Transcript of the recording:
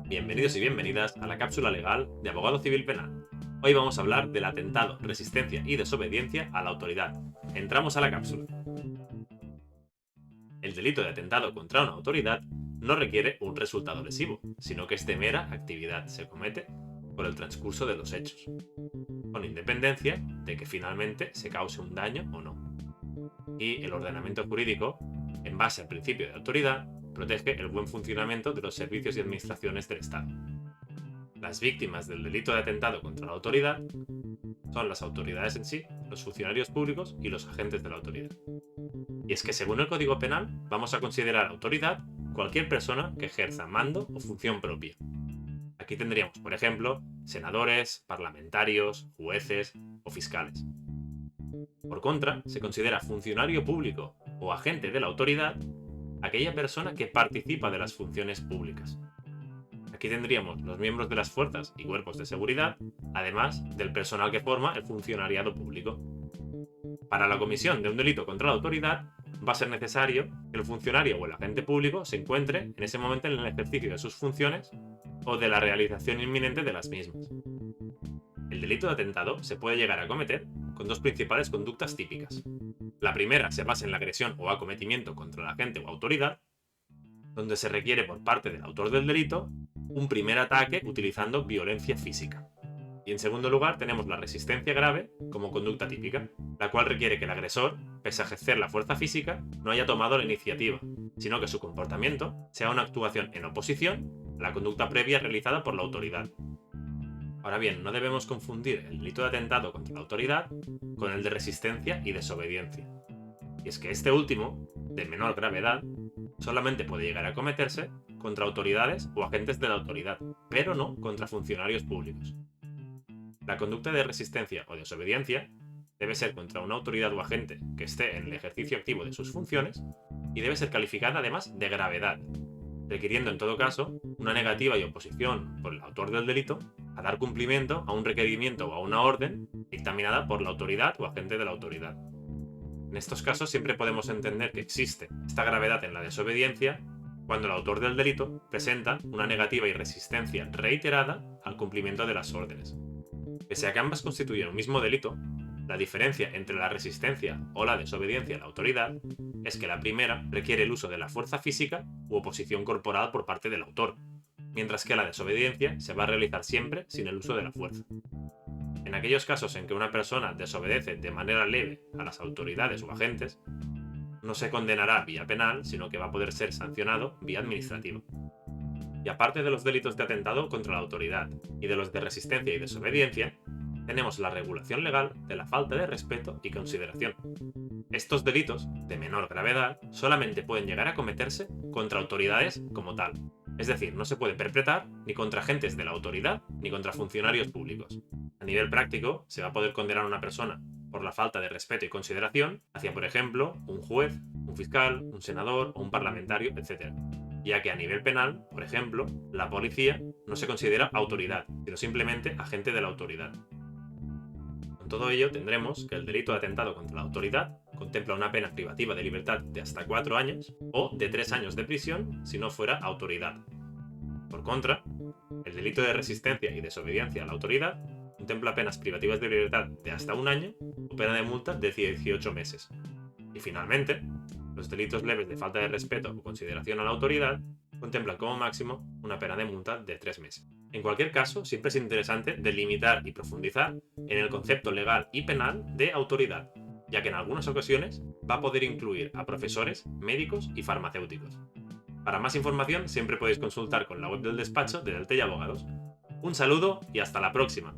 Bienvenidos y bienvenidas a la cápsula legal de Abogado Civil Penal. Hoy vamos a hablar del atentado, resistencia y desobediencia a la autoridad. Entramos a la cápsula. El delito de atentado contra una autoridad no requiere un resultado lesivo, sino que es de mera actividad, se comete por el transcurso de los hechos, con independencia de que finalmente se cause un daño o no. Y el ordenamiento jurídico, en base al principio de autoridad, protege el buen funcionamiento de los servicios y administraciones del Estado. Las víctimas del delito de atentado contra la autoridad son las autoridades en sí, los funcionarios públicos y los agentes de la autoridad. Y es que según el Código Penal vamos a considerar autoridad cualquier persona que ejerza mando o función propia. Aquí tendríamos, por ejemplo, senadores, parlamentarios, jueces o fiscales. Por contra, se considera funcionario público o agente de la autoridad aquella persona que participa de las funciones públicas. Aquí tendríamos los miembros de las fuerzas y cuerpos de seguridad, además del personal que forma el funcionariado público. Para la comisión de un delito contra la autoridad, va a ser necesario que el funcionario o el agente público se encuentre en ese momento en el ejercicio de sus funciones o de la realización inminente de las mismas. El delito de atentado se puede llegar a cometer con dos principales conductas típicas. La primera se basa en la agresión o acometimiento contra el agente o autoridad, donde se requiere por parte del autor del delito un primer ataque utilizando violencia física. Y en segundo lugar tenemos la resistencia grave como conducta típica, la cual requiere que el agresor, pese a ejercer la fuerza física, no haya tomado la iniciativa, sino que su comportamiento sea una actuación en oposición a la conducta previa realizada por la autoridad. Ahora bien, no debemos confundir el delito de atentado contra la autoridad con el de resistencia y desobediencia. Y es que este último, de menor gravedad, solamente puede llegar a cometerse contra autoridades o agentes de la autoridad, pero no contra funcionarios públicos. La conducta de resistencia o desobediencia debe ser contra una autoridad o agente que esté en el ejercicio activo de sus funciones y debe ser calificada además de gravedad, requiriendo en todo caso una negativa y oposición por el autor del delito a dar cumplimiento a un requerimiento o a una orden dictaminada por la autoridad o agente de la autoridad. En estos casos siempre podemos entender que existe esta gravedad en la desobediencia cuando el autor del delito presenta una negativa y resistencia reiterada al cumplimiento de las órdenes. Pese a que ambas constituyen un mismo delito, la diferencia entre la resistencia o la desobediencia a la autoridad es que la primera requiere el uso de la fuerza física u oposición corporal por parte del autor, mientras que la desobediencia se va a realizar siempre sin el uso de la fuerza. En aquellos casos en que una persona desobedece de manera leve a las autoridades o agentes, no se condenará vía penal, sino que va a poder ser sancionado vía administrativa. Y aparte de los delitos de atentado contra la autoridad y de los de resistencia y desobediencia, tenemos la regulación legal de la falta de respeto y consideración. Estos delitos, de menor gravedad, solamente pueden llegar a cometerse contra autoridades como tal. Es decir, no se puede perpetrar ni contra agentes de la autoridad ni contra funcionarios públicos. A nivel práctico, se va a poder condenar a una persona por la falta de respeto y consideración hacia, por ejemplo, un juez, un fiscal, un senador o un parlamentario, etc. Ya que a nivel penal, por ejemplo, la policía no se considera autoridad, sino simplemente agente de la autoridad. Con todo ello, tendremos que el delito de atentado contra la autoridad contempla una pena privativa de libertad de hasta 4 años o de 3 años de prisión si no fuera autoridad. Por contra, el delito de resistencia y desobediencia a la autoridad contempla penas privativas de libertad de hasta 1 año o pena de multa de 18 meses. Y finalmente, los delitos leves de falta de respeto o consideración a la autoridad contemplan como máximo una pena de multa de 3 meses. En cualquier caso, siempre es interesante delimitar y profundizar en el concepto legal y penal de autoridad, ya que en algunas ocasiones va a poder incluir a profesores, médicos y farmacéuticos. Para más información siempre podéis consultar con la web del despacho de Delte y Abogados. Un saludo y hasta la próxima.